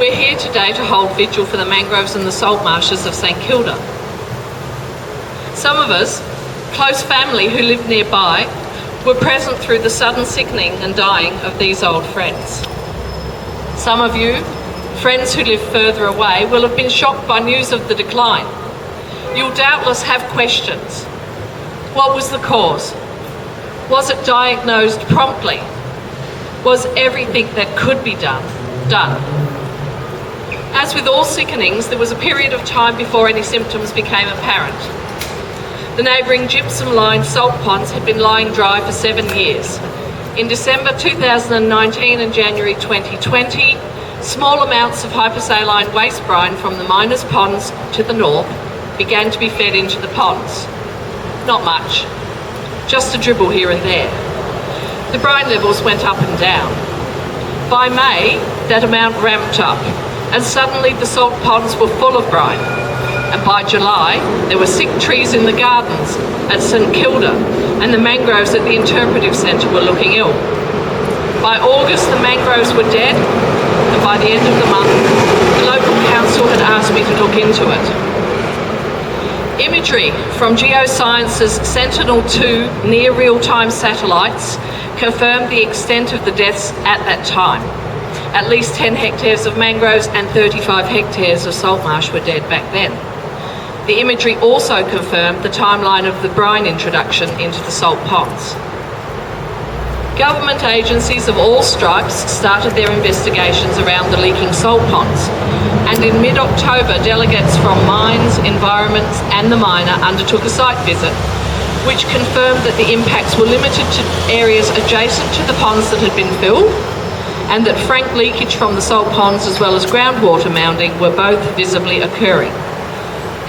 We're here today to hold vigil for the mangroves and the salt marshes of St Kilda. Some of us, close family who lived nearby, were present through the sudden sickening and dying of these old friends. Some of you, friends who live further away, will have been shocked by news of the decline. You'll doubtless have questions. What was the cause? Was it diagnosed promptly? Was everything that could be done? As with all sickenings, there was a period of time before any symptoms became apparent. The neighbouring gypsum-lined salt ponds had been lying dry for 7 years. In December 2019 and January 2020, small amounts of hypersaline waste brine from the miners' ponds to the north began to be fed into the ponds. Not much, just a dribble here and there. The brine levels went up and down. By May, that amount ramped up, and suddenly the salt ponds were full of brine. And by July, there were sick trees in the gardens at St Kilda, and the mangroves at the Interpretive Centre were looking ill. By August, the mangroves were dead, and by the end of the month, the local council had asked me to look into it. Imagery from Geoscience's Sentinel-2 near real-time satellites confirmed the extent of the deaths at that time. At least 10 hectares of mangroves and 35 hectares of salt marsh were dead back then. The imagery also confirmed the timeline of the brine introduction into the salt ponds. Government agencies of all stripes started their investigations around the leaking salt ponds, and in mid-October, delegates from mines, environments and the miner undertook a site visit, which confirmed that the impacts were limited to areas adjacent to the ponds that had been filled, and that frank leakage from the salt ponds as well as groundwater mounding were both visibly occurring.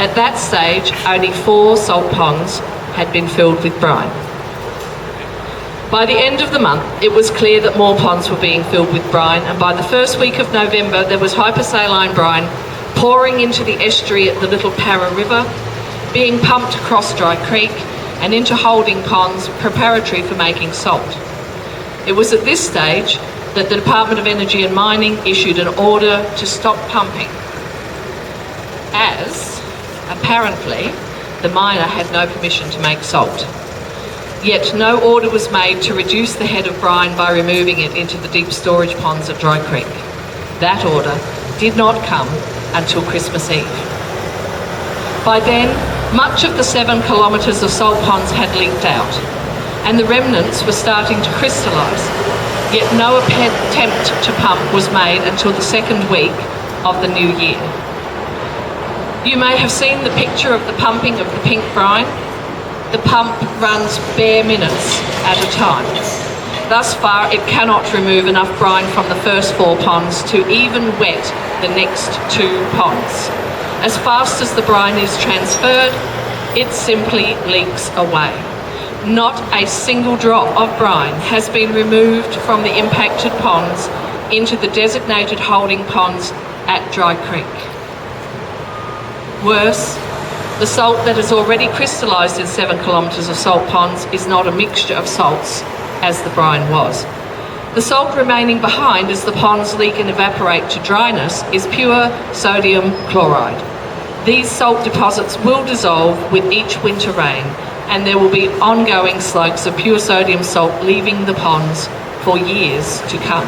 At that stage, only 4 salt ponds had been filled with brine. By the end of the month, it was clear that more ponds were being filled with brine, and by the first week of November, there was hypersaline brine pouring into the estuary at the Little Para River, being pumped across Dry Creek and into holding ponds preparatory for making salt. It was at this stage that the Department of Energy and Mining issued an order to stop pumping, as apparently the miner had no permission to make salt. Yet no order was made to reduce the head of brine by removing it into the deep storage ponds at Dry Creek. That order did not come until Christmas Eve. By then, much of the 7 kilometres of salt ponds had leaked out, and the remnants were starting to crystallise. Yet no attempt to pump was made until the second week of the new year. You may have seen the picture of the pumping of the pink brine. The pump runs bare minutes at a time. Thus far, it cannot remove enough brine from the first 4 ponds to even wet the next 2 ponds. As fast as the brine is transferred, it simply leaks away. Not a single drop of brine has been removed from the impacted ponds into the designated holding ponds at Dry Creek. Worse, the salt that has already crystallised in 7 kilometres of salt ponds is not a mixture of salts, as the brine was. The salt remaining behind as the ponds leak and evaporate to dryness is pure sodium chloride. These salt deposits will dissolve with each winter rain, and there will be ongoing slugs of pure sodium salt leaving the ponds for years to come.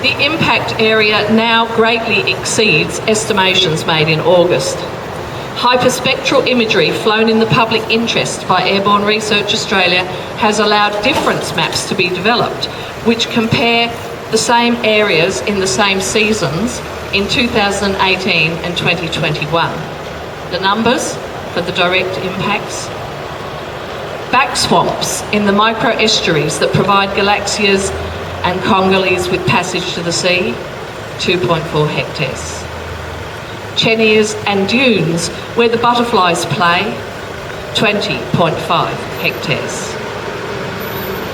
The impact area now greatly exceeds estimations made in August. Hyperspectral imagery flown in the public interest by Airborne Research Australia has allowed difference maps to be developed, which compare the same areas in the same seasons in 2018 and 2021. The numbers for the direct impacts: back swamps in the microestuaries that provide galaxias and Congolese with passage to the sea, 2.4 hectares. Cheniers and dunes where the butterflies play, 20.5 hectares.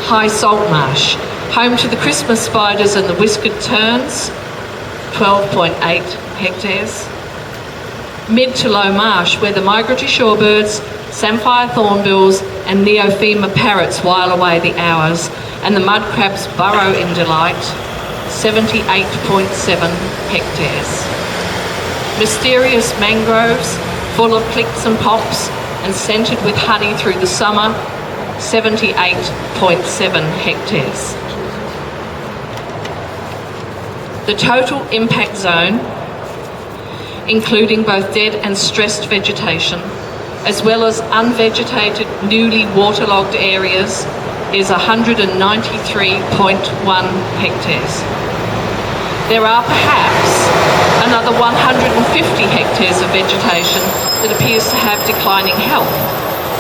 High salt marsh, home to the Christmas spiders and the whiskered terns, 12.8 hectares. Mid to low marsh where the migratory shorebirds, samphire thornbills and neophema parrots while away the hours, and the mud crabs burrow in delight, 78.7 hectares. Mysterious mangroves, full of clicks and pops and scented with honey through the summer, 78.7 hectares. The total impact zone, including both dead and stressed vegetation, as well as unvegetated, newly waterlogged areas, is 193.1 hectares. There are perhaps another 150 hectares of vegetation that appears to have declining health,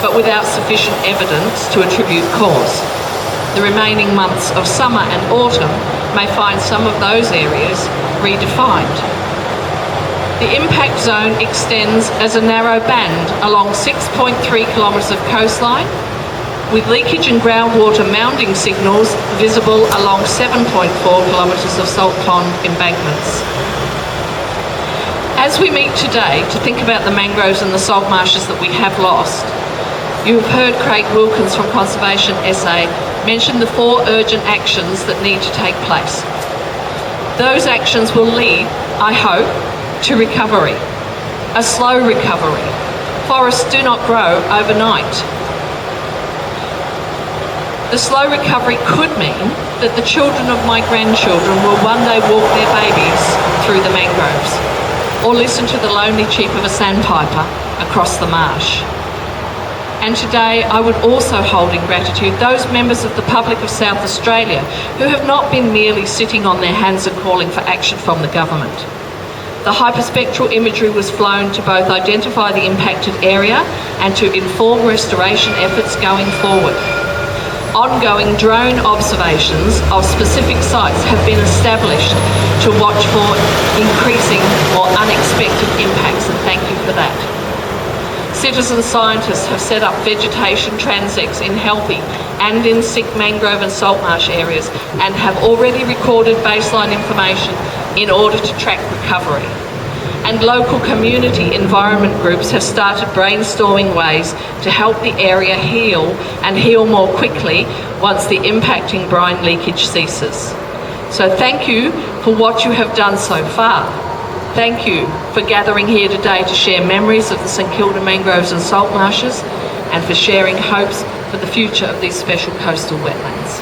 but without sufficient evidence to attribute cause. The remaining months of summer and autumn may find some of those areas redefined. The impact zone extends as a narrow band along 6.3 kilometres of coastline, with leakage and groundwater mounding signals visible along 7.4 kilometres of salt pond embankments. As we meet today to think about the mangroves and the salt marshes that we have lost, you have heard Craig Wilkins from Conservation SA mention the 4 urgent actions that need to take place. Those actions will lead, I hope, to recovery, a slow recovery. Forests do not grow overnight. The slow recovery could mean that the children of my grandchildren will one day walk their babies through the mangroves, or listen to the lonely cheep of a sandpiper across the marsh. And today I would also hold in gratitude those members of the public of South Australia who have not been merely sitting on their hands and calling for action from the government. The hyperspectral imagery was flown to both identify the impacted area and to inform restoration efforts going forward. Ongoing drone observations of specific sites have been established to watch for increasing or unexpected impacts, and thank you for that. Citizen scientists have set up vegetation transects in healthy and in sick mangrove and salt marsh areas and have already recorded baseline information in order to track recovery. And local community environment groups have started brainstorming ways to help the area heal and heal more quickly once the impacting brine leakage ceases. So thank you for what you have done so far. Thank you for gathering here today to share memories of the St Kilda mangroves and salt marshes and for sharing hopes for the future of these special coastal wetlands.